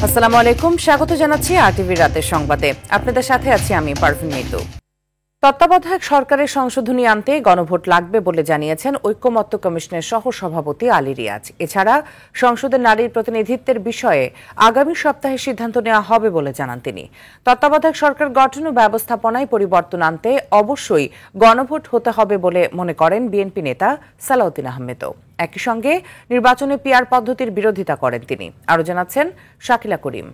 আসসালামু আলাইকুম, স্বাগত জানাচ্ছি আরটিভি রাতের সংবাদে। আপনাদের সাথে আছি আমি পারভিন মিতু। তত্ত্বাবধায়ক সরকারের সংশোধনী আনতে গণভোট লাগবে বলে জানিয়েছেন ঐক্যমত্য কমিশনের সহসভাপতি আলী রিয়াজ। এছাড়া সংসদে নারীর প্রতিনিধিত্বের বিষয়ে আগামী সপ্তাহে সিদ্ধান্ত নেওয়া হবে বলে জানান তিনি। তত্ত্বাবধায়ক সরকার গঠন ও ব্যবস্থাপনায় পরিবর্তন আনতে অবশ্যই গণভোট হতে হবে বলে মনে করেন বিএনপি নেতা সালাউদ্দিন আহমেদও। একই সঙ্গে নির্বাচনে পিআর পদ্ধতির বিরোধিতা করেন তিনি। আরও জানাচ্ছেন শাকিলা করিম।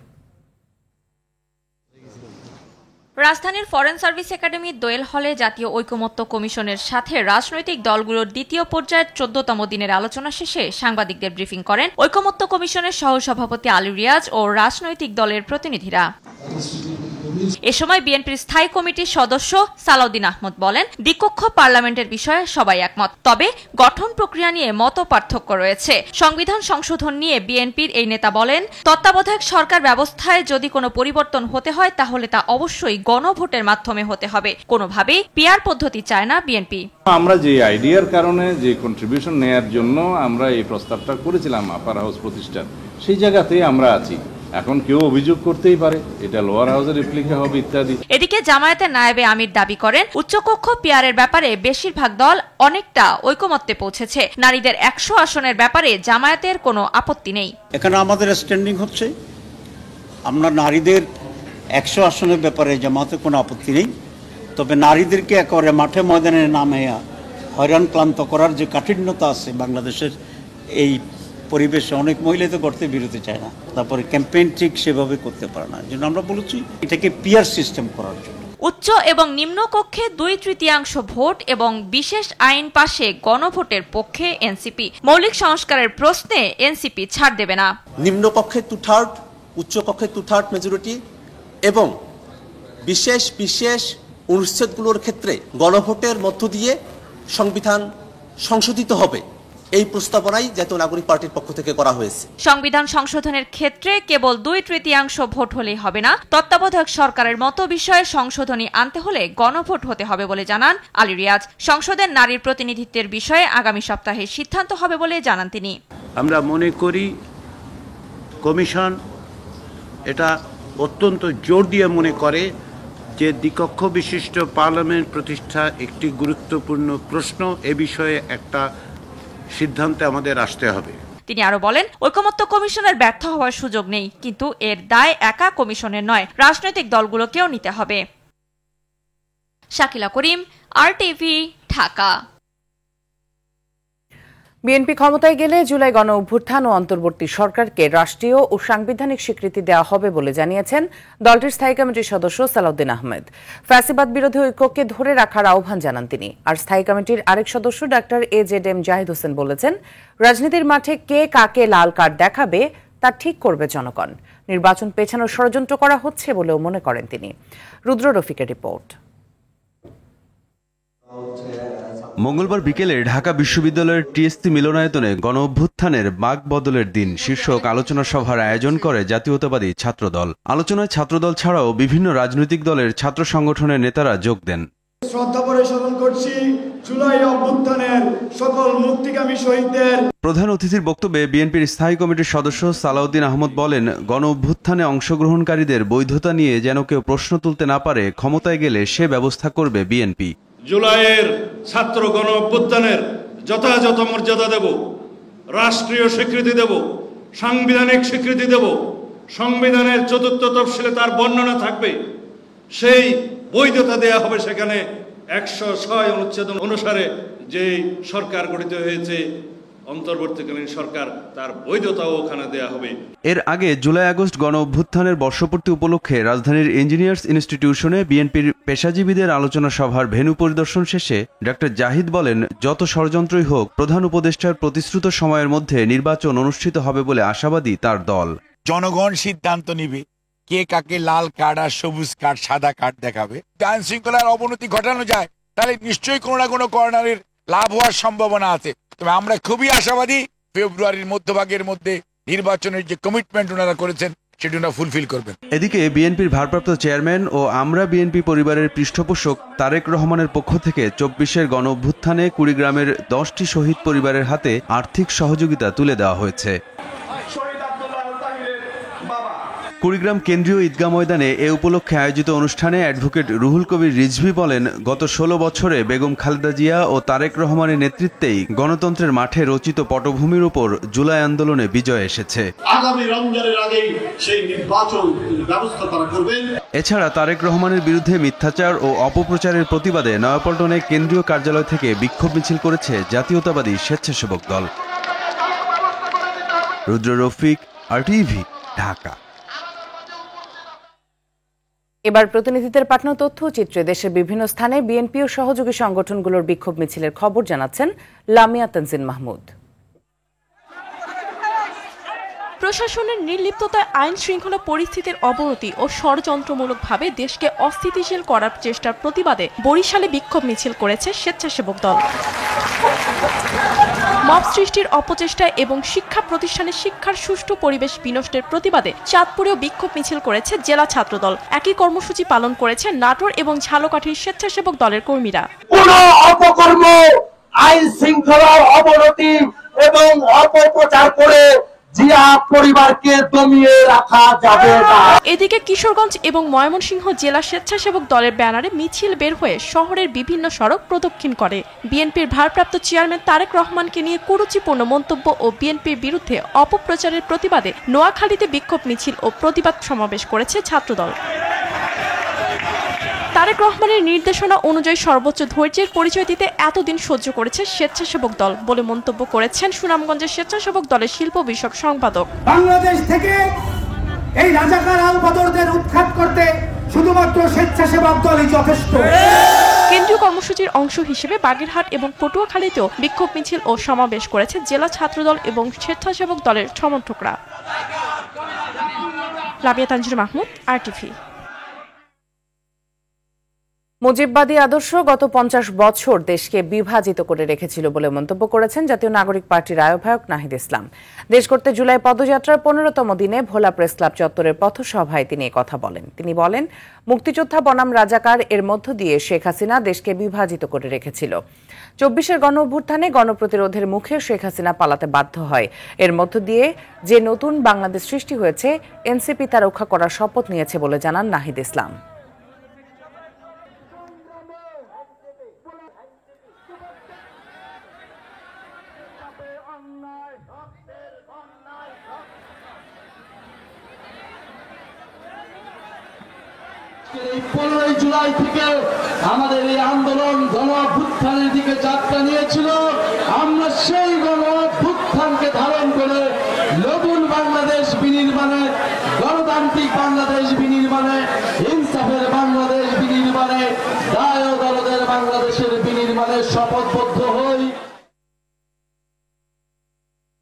রাজধানীর ফরেন সার্ভিস একাডেমির দোয়েল হলে জাতীয় ঐকমত্য কমিশনের সাথে রাজনৈতিক দলগুলোর দ্বিতীয় পর্যায়ের 14তম দিনের আলোচনা শেষে সাংবাদিকদের ব্রিফিং করেন ঐকমত্য কমিশনের সহসভাপতি আলী রিয়াজ ও রাজনৈতিক দলের প্রতিনিধিরা। এ সময় বিএনপির স্থায়ী কমিটির সদস্য সালাউদ্দিন আহমেদ বলেন, দ্বিকক্ষ পার্লামেন্টের বিষয়ে সবাই একমত, তবে গঠন প্রক্রিয়া নিয়ে মত পার্থক্য রয়েছে। সংবিধান সংশোধন নিয়ে বিএনপির এই নেতা বলেন, তত্ত্বাবধায়ক সরকার ব্যবস্থায় যদি কোনো পরিবর্তন হতে হয় তাহলে তা অবশ্যই গণভোটের মাধ্যমে হতে হবে। কোনোভাবেই পিআর পদ্ধতি চায় না বিএনপি। আমরা যে আইডিয়ার কারণে যে কন্ট্রিবিউশন নেয়ার জন্য আমরা এই প্রস্তাবটা করেছিলাম আপার হাউস প্রতিষ্ঠার, সেই জায়গাতেই আমরা আছি। এখন কেউ অভিযোগ করতেই পারে এটা লোয়ার হাউসের রিপ্লিকা হবে ইত্যাদি। এদিকে জামায়াতের নায়েবে আমির দাবি করেন, উচ্চকক্ষ পিআরের ব্যাপারে বেশিরভাগ দল অনেকটা ঐকমত্যে পৌঁছেছে। নারীদের 100 আসনের ব্যাপারে জামায়াতের কোনো আপত্তি নেই। এখানে আমাদের স্ট্যান্ডিং হচ্ছে, আমরা নারীদের 100 আসনের ব্যাপারে জামায়াতের কোনো আপত্তি নেই, তবে নারীদেরকে একেবারে মাঠে ময়দানে নামে হয়রান ক্লান্ত করার যে কাঠিন্যতা আছে বাংলাদেশের এই পরিবেশে, অনেক মহিলা তো করতে বিরতি চায় না, তারপরে ক্যাম্পেইন ঠিক সেভাবে করতে পারে না। জন্য আমরা বলেছি এটাকে পিয়ার সিস্টেম করার জন্য। উচ্চ এবং নিম্ন কক্ষে 2/3 ভোট এবং বিশেষ আইন পাশে গণভোটের পক্ষে এনসিপি। মৌলিক সংস্কারের প্রশ্নে এনসিপি ছাড় দেবে না। নিম্ন কক্ষে 2/3, উচ্চ কক্ষে 2/3 মেজরিটি এবং বিশেষ অনুচ্ছেদগুলোর ক্ষেত্রে গণভোটের মধ্য দিয়ে সংবিধান সংশোধিত হবে, এই প্রস্তাবনাই জাতীয় নাগরিক পার্টির পক্ষ থেকে করা হয়েছে। সংবিধান সংশোধনের ক্ষেত্রে কেবল 2/3 ভোট হলেই হবে না, তত্ত্বাবধায়ক সরকারের মতো বিষয়ে সংশোধনী আনতে হলে গণভোট হতে হবে বলে জানান আলী রিয়াজ। সংসদের নারীর প্রতিনিধিত্বের বিষয়ে আগামী সপ্তাহে সিদ্ধান্ত হবে বলে জানান তিনি। আমরা মনে করি কমিশন এটা অত্যন্ত জোর দিয়ে মনে করে যে দ্বিকক্ষ বিশিষ্ট পার্লামেন্ট প্রতিষ্ঠা একটি গুরুত্বপূর্ণ প্রশ্ন। এ বিষয়ে একটা সিদ্ধান্তে আমাদের আসতে হবে। তিনি আরো বলেন, ঐকমত্য কমিশনের ব্যর্থ হওয়ার সুযোগ নেই, কিন্তু এর দায় একা কমিশনের নয়, রাজনৈতিক দলগুলোকেও নিতে হবে। শাকিলা করিম, আরটিভি, ঢাকা। বিএনপি ক্ষমতায় গেলে জুলাই গণ অভ্যুত্থান ও অন্তর্বর্তী সরকারকে রাষ্ট্রীয় ও সাংবিধানিক স্বীকৃতি দেওয়া হবে বলে জানিয়েছেন দলটির স্থায়ী কমিটির সদস্য সালাউদ্দিন আহমেদ। ফ্যাসিবাদ বিরোধী ঐক্যকে ধরে রাখার আহ্বান জানান তিনি। আর স্থায়ী কমিটির আরেক সদস্য ডাক্তার AZM জাহিদ হোসেন বলেছেন, রাজনীতির মাঠে কে কাকে লাল কার্ড দেখাবে তা ঠিক করবে জনগণ। নির্বাচন পেছানোর ষড়যন্ত্র করা হচ্ছে বলেও মনে করেন তিনি। রুদ্র রফিকের রিপোর্ট। মঙ্গলবার বিকেলে ঢাকা বিশ্ববিদ্যালয়ের টিএসসি মিলনায়তনে গণ অভ্যুত্থানের বাক বদলের দিন শীর্ষক আলোচনা সভার আয়োজন করে জাতীয়তাবাদী ছাত্রদল। আলোচনায় ছাত্রদল ছাড়াও বিভিন্ন রাজনৈতিক দলের ছাত্র সংগঠনের নেতারা যোগ দেন। শ্রদ্ধা করে স্মরণ করছি জুলাই অভ্যুত্থানের সকল মুক্তিকামী শহীদদের। প্রধান অতিথির বক্তব্যে বিএনপির স্থায়ী কমিটির সদস্য সালাউদ্দিন আহমেদ বলেন, গণ অভ্যুত্থানে অংশগ্রহণকারীদের বৈধতা নিয়ে যেন কেউ প্রশ্ন তুলতে না পারে, ক্ষমতায় গেলে সে ব্যবস্থা করবে বিএনপি। জুলাইয়ের ছাত্র গণ অভ্যুত্থানের যথাযথ মর্যাদা দেব, রাষ্ট্রীয় স্বীকৃতি দেব, সাংবিধানিক স্বীকৃতি দেব। সংবিধানের 4th তফসিলে তার বর্ণনা থাকবে, সেই বৈধতা দেয়া হবে। সেখানে 106 অনুচ্ছেদ অনুসারে যে সরকার গঠিত হয়েছে অন্তর্বর্তীকালীন সরকার, তার বৈধতাও ওখানে দেয়া হবে। এর আগে জুলাই আগস্ট গণ অভ্যুত্থানের বর্ষপূর্তি উপলক্ষে রাজধানীর ইঞ্জিনিয়ার্স ইনস্টিটিউশনে বিএনপির পেশাজীবীদের আলোচনা সভার ভেন্যু পরিদর্শন শেষে ডাক্তার জাহিদ বলেন, যত ষড়যন্ত্রই হোক প্রধান উপদেষ্টার প্রতিশ্রুত সময়ের মধ্যে নির্বাচন অনুষ্ঠিত হবে বলে আশাবাদী তার দল। জনগণ সিদ্ধান্ত নিবে কে কাকে লাল কার্ড আর সবুজ কার্ড সাদা কার্ড দেখাবে। আইন শৃঙ্খলার অবনতি ঘটানো যায় তাহলে নিশ্চয়ই কোনো না কোনো কর্নারের লাভ হওয়ার সম্ভাবনা আছে। তবে আমরা খুবই আশাবাদী ফেব্রুয়ারির মধ্যভাগের মধ্যে নির্বাচনের যে কমিটমেন্ট ওনারা করেছেন সেটি ওনারা ফুলফিল করবেন। এদিকে বিএনপির ভারপ্রাপ্ত চেয়ারম্যান ও আমরা বিএনপি পরিবারের পৃষ্ঠপোষক তারেক রহমানের পক্ষ থেকে 24-এর গণ অভ্যুত্থানে কুড়িগ্রামের 10টি শহীদ পরিবারের হাতে আর্থিক সহযোগিতা তুলে দেওয়া হয়েছে। কুড়িগ্রাম কেন্দ্রীয় ঈদগাহ ময়দানে এ উপলক্ষে আয়োজিত অনুষ্ঠানে অ্যাডভোকেট রুহুল কবির রিজভী বলেন, গত 16 বছরে বেগম খালেদা জিয়া ও তারেক রহমানের নেতৃত্বেই গণতন্ত্রের মাঠে রচিত পটভূমির উপর জুলাই আন্দোলনে বিজয় এসেছে। আগামী রমজানের আগেই সেই নির্বাচন ব্যবস্থা তারা করবেন। এছাড়া তারেক রহমানের বিরুদ্ধে মিথ্যাচার ও অপপ্রচারের প্রতিবাদে নয়াপল্টনে কেন্দ্রীয় কার্যালয় থেকে বিক্ষোভ মিছিল করেছে জাতীয়তাবাদী স্বেচ্ছাসেবক দল। রুদ্র রফিক, RTV, ঢাকা। এবার প্রতিনিধিদের পাঠানো তথ্যচিত্রে দেশের বিভিন্ন স্থানে বিএনপি ও সহযোগী সংগঠনগুলোর বিক্ষোভ মিছিলের খবর জানাচ্ছেন লামিয়া তানজিন মাহমুদ। প্রশাসনের নির্লিপ্ততায় আইন শৃঙ্খলা পরিস্থিতির অবনতি ও ষড়যন্ত্রমূলকভাবে দেশকে অস্থিতিশীল করার চেষ্টার প্রতিবাদে বরিশালে বিক্ষোভ মিছিল করেছে স্বেচ্ছাসেবক দল। মব সৃষ্টির অপচেষ্টা এবং শিক্ষা প্রতিষ্ঠানে শিক্ষার সুষ্ঠু পরিবেশ বিনষ্টের প্রতিবাদে চাঁদপুরেও বিক্ষোভ মিছিল করেছে জেলা ছাত্রদল। একই কর্মসূচি পালন করেছে নাটোর এবং ঝালকাঠির স্বেচ্ছাসেবক দলের কর্মীরা। কোন অপকর্ম, আইন শৃঙ্খলার অবনতি এবং অপপ্রচার করে জিয়া পরিবারকে দমিয়ে রাখা যাবে না। এদিকে কিশোরগঞ্জ এবং ময়মনসিংহ জেলা স্বেচ্ছাসেবক দলের ব্যানারে মিছিল বের হয়ে শহরের বিভিন্ন সড়ক প্রদক্ষিণ করে। বিএনপির ভারপ্রাপ্ত চেয়ারম্যান তারেক রহমানকে নিয়ে কুরুচিপূর্ণ মন্তব্য ও বিএনপির বিরুদ্ধে অপপ্রচারের প্রতিবাদে নোয়াখালীতে বিক্ষোভ মিছিল ও প্রতিবাদ সমাবেশ করেছে ছাত্রদল। তারেক রহমানের নির্দেশনা অনুযায়ী সর্বোচ্চ ধৈর্যের পরিচয় দিতে এতদিন সহ্য করেছে স্বেচ্ছাসেবক দল বলে মন্তব্য করেছেন সুনামগঞ্জের স্বেচ্ছাসেবক দলের শিল্প বিষয়ক সম্পাদক। বাংলাদেশ থেকে এই রাজাকার আল-বদরদের উৎখাত করতে শুধুমাত্র স্বেচ্ছাসেবক দলই যথেষ্ট। কেন্দ্রীয় কর্মসূচির অংশ হিসেবে বাগেরহাট এবং পটুয়াখালীতেও বিক্ষোভ মিছিল ও সমাবেশ করেছে জেলা ছাত্রদল এবং স্বেচ্ছাসেবক দলের সমর্থকরা। লামিয়া তানজিন মাহমুদ, RTV। মুজিববাদী আদর্শ গত 50 বছর দেশকে বিভাজিত করে রেখেছিল বলে মন্তব্য করেছেন জাতীয় নাগরিক পার্টির আহ্বায়ক নাহিদ ইসলাম। দেশ করতে জুলাই পদযাত্রার 15তম দিনে ভোলা প্রেস ক্লাব চত্বরের পথসভায় তিনি কথা বলেন। তিনি বলেন, মুক্তিযোদ্ধা বনাম রাজাকার এর মধ্য দিয়ে শেখ হাসিনা দেশকে বিভাজিত করে রেখেছিল। 24-এর গণ অভ্যুত্থানে গণপ্রতিরোধের মুখে শেখ হাসিনা পালাতে বাধ্য হয়। এর মধ্য দিয়ে যে নতুন বাংলাদেশ সৃষ্টি হয়েছে, এনসিপি তা রক্ষা করার শপথ নিয়েছে বলে জানান নাহিদ ইসলাম। এই 15 জুলাই থেকে আমাদের এই আন্দোলন গণ অভ্যুত্থানের দিকে যাত্রা নিয়েছিল। আমরা সেই গণ অভ্যুত্থানকে ধারণ করে নতুন বাংলাদেশ বিনির্মাণে, গণতান্ত্রিক বাংলাদেশ বিনির্মাণে, ইনসাফের বাংলাদেশ বিনির্মাণে, দায় ও দরদের বাংলাদেশের বিনির্মাণে শপথবদ্ধ হই।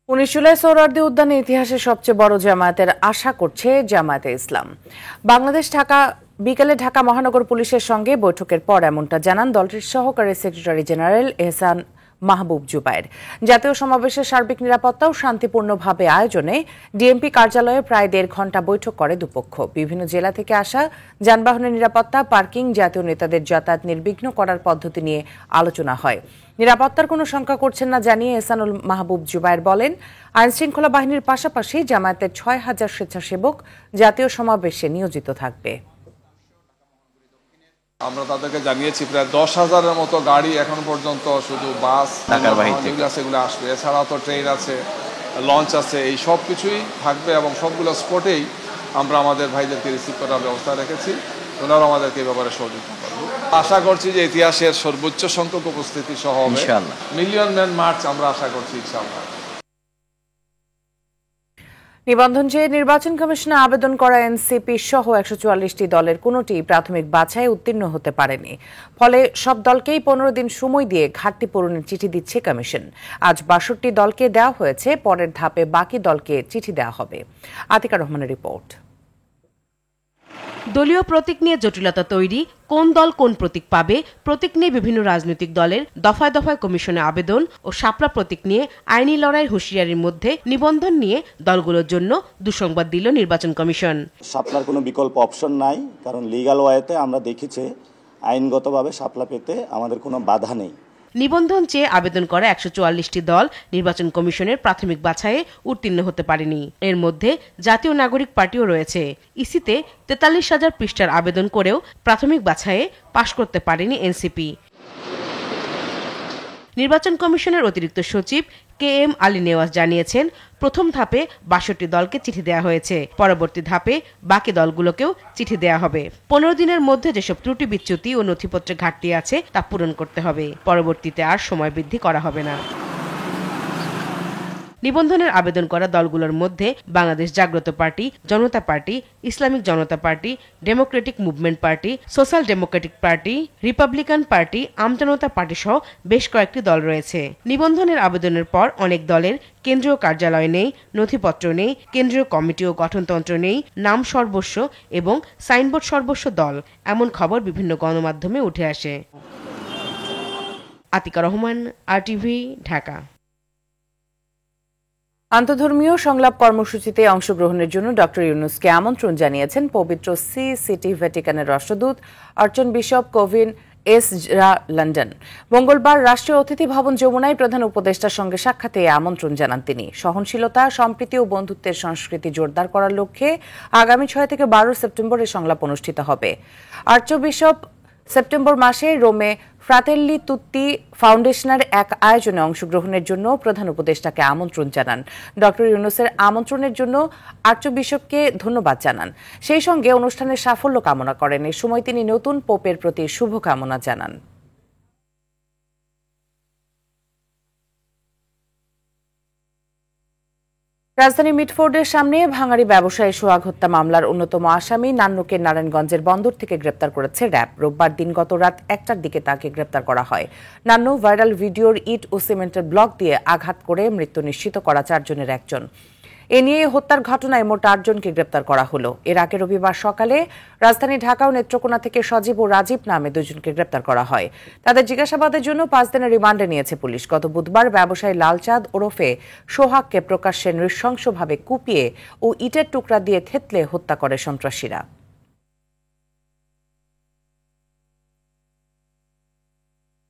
19 জুলাই সোহরাওয়ার্দী উদ্যানে ইতিহাসের সবচেয়ে বড় জামায়াতের আশা করছে জামায়াতে ইসলাম। বাংলাদেশ বিকেলে ঢাকা মহানগর পুলিশের সঙ্গে বৈঠকের পর এমনটা জানান দলটির সহকারী সেক্রেটারি জেনারেল এহসান মাহবুব জুবায়ের। জাতীয় সমাবেশের সার্বিক নিরাপত্তা ও শান্তিপূর্ণভাবে আয়োজনে ডিএমপি কার্যালয়ে প্রায় 1.5 ঘণ্টা বৈঠক করে দুপক্ষ। বিভিন্ন জেলা থেকে আসা যানবাহনের নিরাপত্তা, পার্কিং, জাতীয় নেতাদের যাতায়াত নির্বিঘ্ন করার পদ্ধতি নিয়ে আলোচনা হয়। নিরাপত্তার কোনো শঙ্কা করছেন না জানিয়ে এহসানুল মাহবুব জুবায়ের বলেন, আইনশৃঙ্খলা বাহিনীর পাশাপাশি জামায়াতের 6000 স্বেচ্ছাসেবক জাতীয় সমাবেশে নিয়োজিত থাকবে। আমরা তাদেরকে জানিয়েছি প্রায় 10,000-এর মতো গাড়ি এখন পর্যন্ত শুধু বাস যেগুলো আসবে, এছাড়াও তো ট্রেন আছে, লঞ্চ আছে, এই সব কিছুই থাকবে এবং সবগুলো স্পটেই আমরা আমাদের ভাইদেরকে রিসিভ করার ব্যবস্থা রেখেছি। ওনারাও আমাদেরকে এই ব্যাপারে সহযোগিতা করবে। আশা করছি যে ইতিহাসের সর্বোচ্চ সংখ্যক উপস্থিতি সহ হবে মিলিয়ন ম্যান মার্চ আমরা আশা করছি ইনশাআল্লাহ। নিবন্ধন চেয়ে নির্বাচন কমিশনে আবেদন করা এনসিপি সহ 144টি দলের কোনোটি প্রাথমিক বাছাই উত্তীর্ণ হতে পারেনি। ফলে সব দলকেই 15 দিন সময় দিয়ে ঘাটতি পূরণের চিঠি দিচ্ছে কমিশন। আজ 62 দলকে দেওয়া হয়েছে, পরের ধাপে বাকি দলকে চিঠি দেওয়া হবে। আতিকা রহমানের রিপোর্ট। দলীয় প্রতীক নিয়ে জটিলতা তৈরি, কোন দল কোন প্রতীক পাবে, প্রতীক নিয়ে বিভিন্ন রাজনৈতিক দলের দফায় দফায় কমিশনে আবেদন ও শাপলা প্রতীক নিয়ে আইনি লড়াইয়ের হুঁশিয়ারির মধ্যে নিবন্ধন নিয়ে দলগুলোর জন্য দুঃসংবাদ দিল নির্বাচন কমিশন। শাপলার কোনো বিকল্প অপশন নাই, কারণ লিগ্যাল ওয়েতে আমরা দেখেছি আইনগতভাবে শাপলা পেতে আমাদের কোনো বাধা নেই। নিবন্ধন চেয়ে আবেদন করা 144টি দল নির্বাচন কমিশনের প্রাথমিক বাছাইয়ে উত্তীর্ণ হতে পারেনি। এর মধ্যে জাতীয় নাগরিক পার্টিও রয়েছে। ইসিতে 43,000 পৃষ্ঠার আবেদন করেও প্রাথমিক বাছাইয়ে পাশ করতে পারেনি এনসিপি। নির্বাচন কমিশনের অতিরিক্ত সচিব KM আলী নেওয়াজ জানিয়েছেন, প্রথম ধাপে 62 দলকে চিঠি দেওয়া হয়েছে। পরবর্তী ধাপে বাকি দলগুলোকেও চিঠি দেওয়া হবে। 15 দিনের মধ্যে যেসব ত্রুটি বিচ্যুতি ও নথিপত্রে ঘাটতি আছে তা পূরণ করতে হবে। পরবর্তীতে আর সময় বৃদ্ধি করা হবে না। নিবন্ধনের আবেদন করা দলগুলোর মধ্যে Bangladesh Jagrata Party, Janata Party, Islamic Janata Party, Democratic Movement Party, Social Democratic Party, Republican Party, Amjanata Party সহ বেশ কয়েকটি দল রয়েছে। নিবন্ধনের আবেদনের পর অনেক দলের কেন্দ্রীয় কার্যালয় নেই, নথিপত্র নেই, কেন্দ্রীয় কমিটি ও গঠনতন্ত্র নেই, নাম সর্বস্ব এবং সাইনবোর্ড সর্বস্ব দল, এমন খবর বিভিন্ন গণমাধ্যমে উঠে আসে। আতিকা রহমান, RTV, ঢাকা। আন্তধর্মীয় সংলাপ কর্মসূচিতে অংশগ্রহণের জন্য ডক্টর ইউনুসকে আমন্ত্রণ জানিয়েছেন পবিত্র সিটি ভ্যাটিকানের রাষ্ট্রদূত আর্চন বিশপ কোভিন এসরা লন্ডন। মঙ্গলবার রাষ্ট্রীয় অতিথি ভবন যমুনায় প্রধান উপদেষ্টার সঙ্গে সাক্ষাতে আমন্ত্রণ জানান তিনি। সহনশীলতা, সম্প্রীতি ও বন্ধুত্বের সংস্কৃতি জোরদার করার লক্ষ্যে আগামী 6 থেকে 12 সেপ্টেম্বর এই সংলাপ অনুষ্ঠিত হবে। আর্চবিশপ সেপ্টেম্বর মাসে রোমে ফ্রাতেল্লি তুত্তি ফাউন্ডেশনের এক আয়োজনে অংশগ্রহণের জন্য প্রধান উপদেষ্টাকে আমন্ত্রণ জানান। ডক্টর ইউনুসের আমন্ত্রণের জন্য আর্চবিশপকে ধন্যবাদ জানান। সেই সঙ্গে অনুষ্ঠানের সাফল্য কামনা করেন। এই সময় তিনি নতুন পোপের প্রতি শুভকামনা জানান। রাজধানী মিটফোর্ডের সামনে ভাঙাড়ি ব্যবসায়ী সোহাগ হত্যা মামলার অন্যতম আসামি নান্নুকে নারায়ণগঞ্জের বন্দর থেকে গ্রেপ্তার করেছে র্যাব। রোববার দিনগত রাত 1টার দিকে তাকে গ্রেপ্তার করা হয়। নান্নু ভাইরাল ভিডিওর ইট ও সিমেন্টের ব্লক দিয়ে আঘাত করে মৃত্যু নিশ্চিত করা 4 জনের একজন। এ নিয়ে হত্যার ঘটনায় মোট 8 জনকে গ্রেপ্তার করা হলো। এর আগে রবিবার সকালে রাজধানী ঢাকা ও নেত্রকোনা থেকে সজীব ও রাজীব নামে 2 জনকে গ্রেপ্তার করা হয়। তাদের জিজ্ঞাসাবাদের জন্য 5 দিনের রিমান্ডে নিয়েছে পুলিশ। গত বুধবার ব্যবসায়ী লালচাঁদ ওরফে সোহাগকে প্রকাশ্যে নৃশংসভাবে কুপিয়ে ও ইটের টুকরা দিয়ে থেতলে হত্যা করে সন্ত্রাসীরা।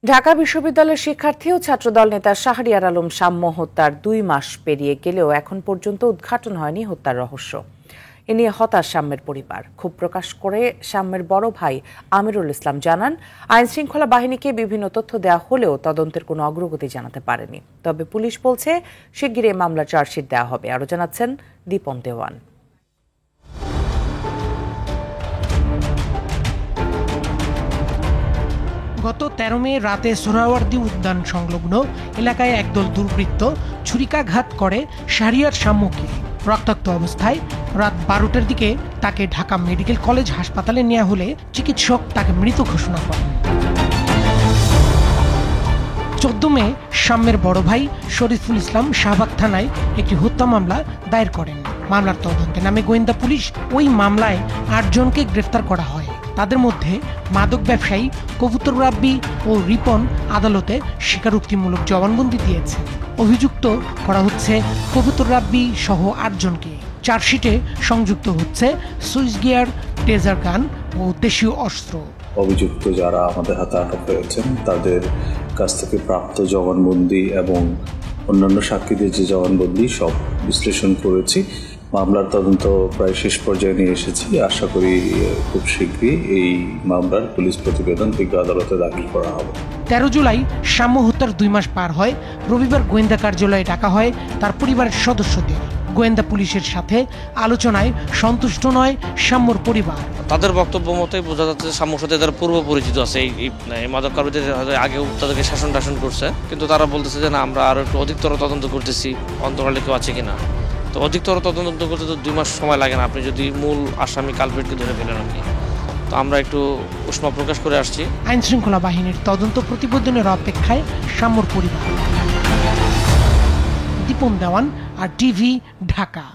ঢাকা বিশ্ববিদ্যালয়ের শিক্ষার্থী ও ছাত্রদল নেতা শাহরিয়ার আলম সাম্য হত্যার 2 মাস পেরিয়ে গেলেও এখন পর্যন্ত উদ্ঘাটন হয়নি হত্যার রহস্য। এ নিয়ে হতাশ সাম্যের পরিবার। ক্ষোভ প্রকাশ করে সাম্যের বড় ভাই আমিরুল ইসলাম জানান, আইনশৃঙ্খলা বাহিনীকে বিভিন্ন তথ্য দেওয়া হলেও তদন্তের কোনো অগ্রগতি জানাতে পারেনি। তবে পুলিশ বলছে শিগগিরই মামলা চার্জশিট দেওয়া হবে। আরও জানাচ্ছেন দীপন দেওয়ান। গত 13 মে রাতে সোহরাওয়ার্দী উদ্যান সংলগ্ন এলাকায় একদল দুর্বৃত্ত ছুরিকাঘাত করে শাহরিয়ার সাম্যকে। রক্তাক্ত অবস্থায় রাত 12টার দিকে তাকে ঢাকা মেডিকেল কলেজ হাসপাতালে নেওয়া হলে চিকিৎসক তাকে মৃত ঘোষণা করেন। 14 মে সাম্যের বড় ভাই শরীফুল ইসলাম শাহবাগ থানায় একটি হত্যা মামলা দায়ের করেন। মামলার তদন্তে নামে গোয়েন্দা পুলিশ ওই মামলায় 8 জনকে গ্রেফতার করা হয়। তাদের মধ্যে মাদক ব্যবসায়ী কবুতর রাব্বি ও রিপন আদালতে স্বীকারোক্তিমূলক জবানবন্দি দিয়েছে। অভিযুক্ত করা হচ্ছে কবুতর রাব্বি সহ 8 জনকে। চার্জশিটে সংযুক্ত হচ্ছে সুইচ গিয়ার, টেজার গান ও দেশীয় অস্ত্র। অভিযুক্ত যারা আমাদের হাতে আটক হয়েছেন তাদের কাছ থেকে প্রাপ্ত জবানবন্দি এবং অন্যান্য সাক্ষীদের যে জবানবন্দি সব বিশ্লেষণ করেছি। মামলার তদন্ত প্রায় শেষ পর্যায়ে নিয়ে এসেছি। আশা করি খুব শীঘ্রই এই মামলার পুলিশ প্রতিবেদন বিজ্ঞ আদালতে দাখিল করা হবে। 13 জুলাই সাম্য হত্যার 2 মাস পার হয়। রবিবার গোয়েন্দা কার্যালয়ে ডাকা হয় তার পরিবারের সদস্যদের। গোয়েন্দা পুলিশের সাথে আলোচনায় সন্তুষ্ট নয় সাম্যর পরিবার। তাদের বক্তব্য মতে বোঝা যাচ্ছে সাম্যর সাথে তারা পূর্ব পরিচিত আছে, এই মাদক কারবারিদের আগেও তাদেরকে শাসন করছে, কিন্তু তারা বলতেছে যে না, আমরা আরো একটু অধিকতর তদন্ত করতেছি, অন্তরালে কেউ আছে কিনা। তো অধিকতর তদন্ত করতে তো 2 মাস সময় লাগে না, আপনি যদি মূল আসামি কালপ্রিটকে ধরে ফেলেন আর কি। তো আমরা একটু উষ্মা প্রকাশ করে আসছি। আইন শৃঙ্খলা বাহিনীর তদন্ত প্রতিবেদনের অপেক্ষায় সাম্যর পরিবার। দীপন দেওয়ান, RTV, ঢাকা।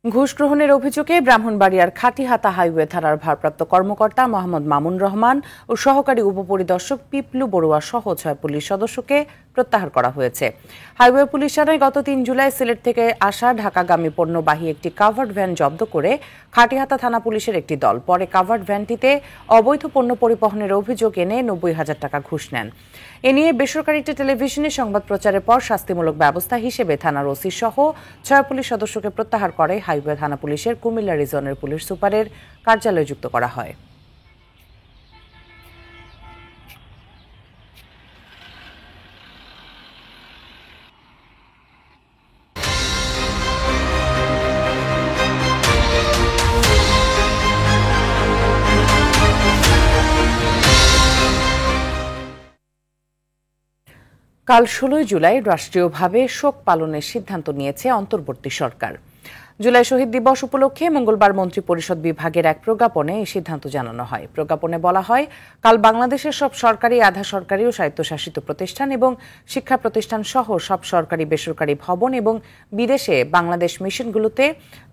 ঘুষ গ্রহণের অভিযোগে ব্রাহ্মণবাড়িয়ার খাটিহাতা হাইওয়ে থানার ভারপ্রাপ্ত কর্মকর্তা মোহাম্মদ মামুন রহমান ও সহকারী উপপরিদর্শক পিপলু বড়ুয়া সহ 6 পুলিশ সদস্যকে প্রত্যাহার করা হয়েছে। হাইওয়ে পুলিশ জানায় গত 3 জুলাই সিলেট থেকে আসা ঢাকাগামী পণ্যবাহী একটি কাভার্ড ভ্যান জব্দ করে খাটিহাতা থানা পুলিশের একটি দল পরে কাভার্ড ভ্যানটিতে অবৈধ পণ্য পরিবহনের অভিযোগ এনে 90,000 টাকা ঘুষ নেন। এ নিয়ে বেসরকারি একটি টেলিভিশনে সংবাদ প্রচারের পর শাস্তিমূলক ব্যবস্থা হিসেবে থানার ওসি সহ 6 পুলিশ সদস্যকে প্রত্যাহার করে হাইওয়ে থানা পুলিশের কুমিল্লা রিজনের পুলিশ সুপারের কার্যালয়ে যুক্ত করা হয়। কাল 16 জুলাই রাষ্ট্রীয়ভাবে শোক পালনের সিদ্ধান্ত নিয়েছে অন্তর্বর্তী সরকার। জুলাই শহীদ দিবস উপলক্ষে মঙ্গলবার মন্ত্রিপরিষদ বিভাগের এক প্রজ্ঞাপনে এই সিদ্ধান্ত জানানো হয়। প্রজ্ঞাপনে বলা হয়, কাল বাংলাদেশের সব সরকারি, আধা সরকারি ও স্বায়ত্তশাসিত প্রতিষ্ঠান এবং শিক্ষা প্রতিষ্ঠান সহ সব সরকারি বেসরকারি ভবন এবং বিদেশে বাংলাদেশ মিশনগুলোতে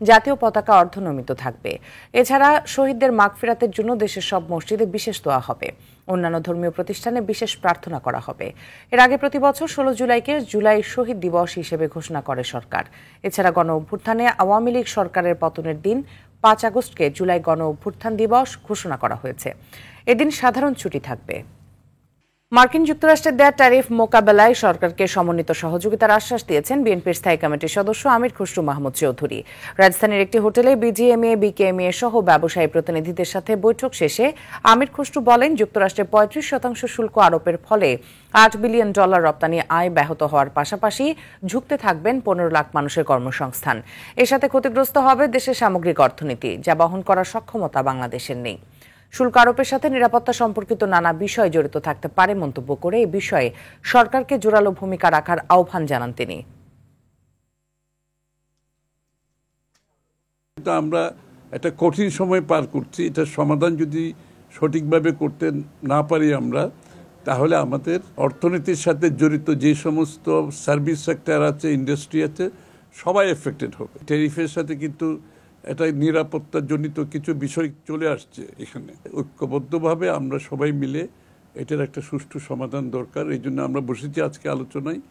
জাতীয় পতাকা অর্ধনমিত থাকবে। এছাড়া শহীদদের মাগফিরাতের জন্য দেশের সব মসজিদে বিশেষ দোয়া হবে। অন্যান্য ধর্মীয় প্রতিষ্ঠানে বিশেষ প্রার্থনা করা হবে। এর আগে প্রতি বছর 16 জুলাইকে জুলাই শহীদ দিবস হিসেবে ঘোষণা করে সরকার। এছাড়া গণ অভ্যুত্থানে আওয়ামী লীগ সরকারের পতনের দিন 5 আগস্টকে জুলাই গণ অভ্যুত্থান দিবস ঘোষণা করা হয়েছে। এদিন সাধারণ ছুটি থাকবে। মার্কিন যুক্তরাষ্ট্রের দেয়া ট্যারিফ মোকাবেলায় সরকারকে সমন্বিত সহযোগিতার আশ্বাস দিয়েছেন বিএনপির স্থায়ী কমিটির সদস্য আমির খসরু মাহমুদ চৌধুরী। রাজধানীর একটি হোটেলে বিজিএমইএ, বিকেএমইএ সহ ব্যবসায়ী প্রতিনিধিদের সাথে বৈঠক শেষে আমির খসরু বলেন, যুক্তরাষ্ট্রে 35% শুল্ক আরোপের ফলে $8 বিলিয়ন রপ্তানি আয় ব্যাহত হওয়ার পাশাপাশি ঝুঁকতে থাকবেন 15 লাখ মানুষের কর্মসংস্থান। এর সাথে ক্ষতিগ্রস্ত হবে দেশের সামগ্রিক অর্থনীতি, যা বহন করার সক্ষমতা বাংলাদেশের নেই। শুল্ক আরোপের সাথে নিরাপত্তা সম্পর্কিত নানা বিষয় জড়িত থাকতে পারে মন্তব্য করে এই বিষয়ে সরকারকে জোরালো ভূমিকা রাখার আহ্বান জানান তিনি। আমরা একটা কঠিন সময় পার করছি, এটার সমাধান যদি সঠিকভাবে করতে না পারি আমরা, তাহলে আমাদের অর্থনীতির সাথে জড়িত যে সমস্ত সার্ভিস সেক্টর আছে, ইন্ডাস্ট্রি আছে, সবাই এফেক্টেড হবে। ট্যারিফের সাথে কিন্তু এটা নিরাপত্তাজনিত কিছু বিষয় চলে আসছে এখানে। ঐক্যবদ্ধভাবে আমরা সবাই মিলে এটার একটা সুষ্ঠু সমাধান দরকার। এই জন্য আমরা বসেছি আজকে আলোচনায়।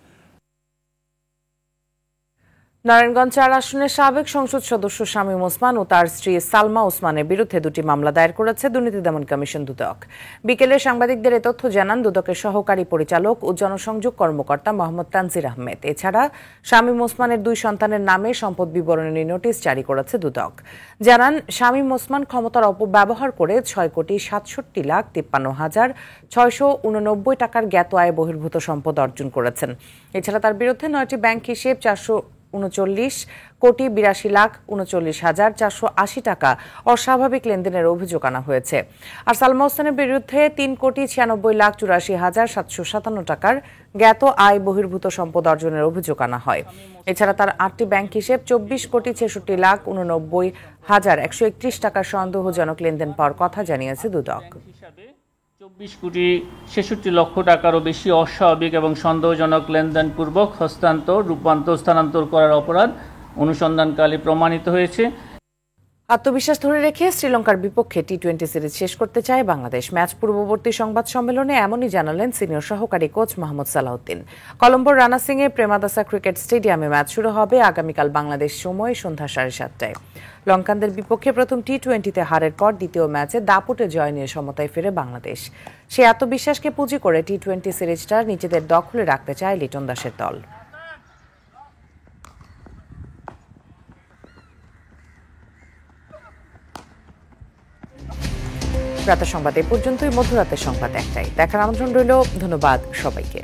নারায়ণগঞ্জ 4 আসনের সাবেক সংসদ সদস্য শামীম ওসমান ও তার স্ত্রী সালমা ওসমানের বিরুদ্ধে 2টি মামলা দায়ের করেছে দুর্নীতি দমন কমিশন দুদক। বিকেলে সাংবাদিকদের এ তথ্য জানান দুদকের সহকারী পরিচালক ও জনসংযোগ কর্মকর্তা মোহাম্মদ তানজির আহমেদ। এছাড়া শামীম ওসমানের 2 সন্তানের নামে সম্পদ বিবরণী নোটিশ জারি করেছে দুদক। জানান, শামীম ওসমান ক্ষমতার অপব্যবহার করে 6,67,53,689 টাকার জ্ঞাত আয় বহির্ভূত সম্পদ অর্জন করেছেন। এছাড়া তার বিরুদ্ধে 9টি ব্যাংক হিসেব 439,82,39,480 টাকা অস্বাভাবিক লেনদেনের অভিযোগ আনা হয়েছে। আর সালমা হোসেনের বিরুদ্ধে 3,96,84,757 টাকার জ্ঞাত আয় বহির্ভূত সম্পদ অর্জনের অভিযোগ আনা হয়। এছাড়া তার 8টি ব্যাংক হিসেব 24,66,89,131 টাকার সন্দেহজনক লেনদেন পাওয়ার কথা জানিয়েছে দুদক। 24,66,00,000 টাকারও বেশি অস্বাভাবিক এবং সন্দেহজনক লেনদেন পূর্বক হস্তান্তর, রূপান্তর, স্থানান্তর করার অপরাধ অনুসন্ধানকালে প্রমাণিত হয়েছে। আত্মবিশ্বাস ধরে রেখে শ্রীলঙ্কার বিপক্ষে টি-20 সিরিজ শেষ করতে চায় বাংলাদেশ। ম্যাচ পূর্ববর্তী সংবাদ সম্মেলনে এমনই জানালেন সিনিয়র সহকারী কোচ মোহাম্মদ সালাউদ্দিন। কলম্বোর রানা সিংয়ে প্রেমাদাসা ক্রিকেট স্টেডিয়ামে ম্যাচ শুরু হবে আগামীকাল বাংলাদেশ সময় সন্ধ্যা 7:30টায়। লঙ্কানদের বিপক্ষে প্রথম টি-20তে হারের পর দ্বিতীয় ম্যাচে দাপুটে জয় নিয়ে সমতায় ফেরে বাংলাদেশ। সেই আত্মবিশ্বাসকে পুঁজি করে টি-20 সিরিজটা নিজেদের দখলে রাখতে চায় লিটন দাসের দল। রাতের সংবাদ এ পর্যন্তই। মধ্যরাতের সংবাদ 1টায় দেখার আমন্ত্রণ রইল। ধন্যবাদ সবাইকে।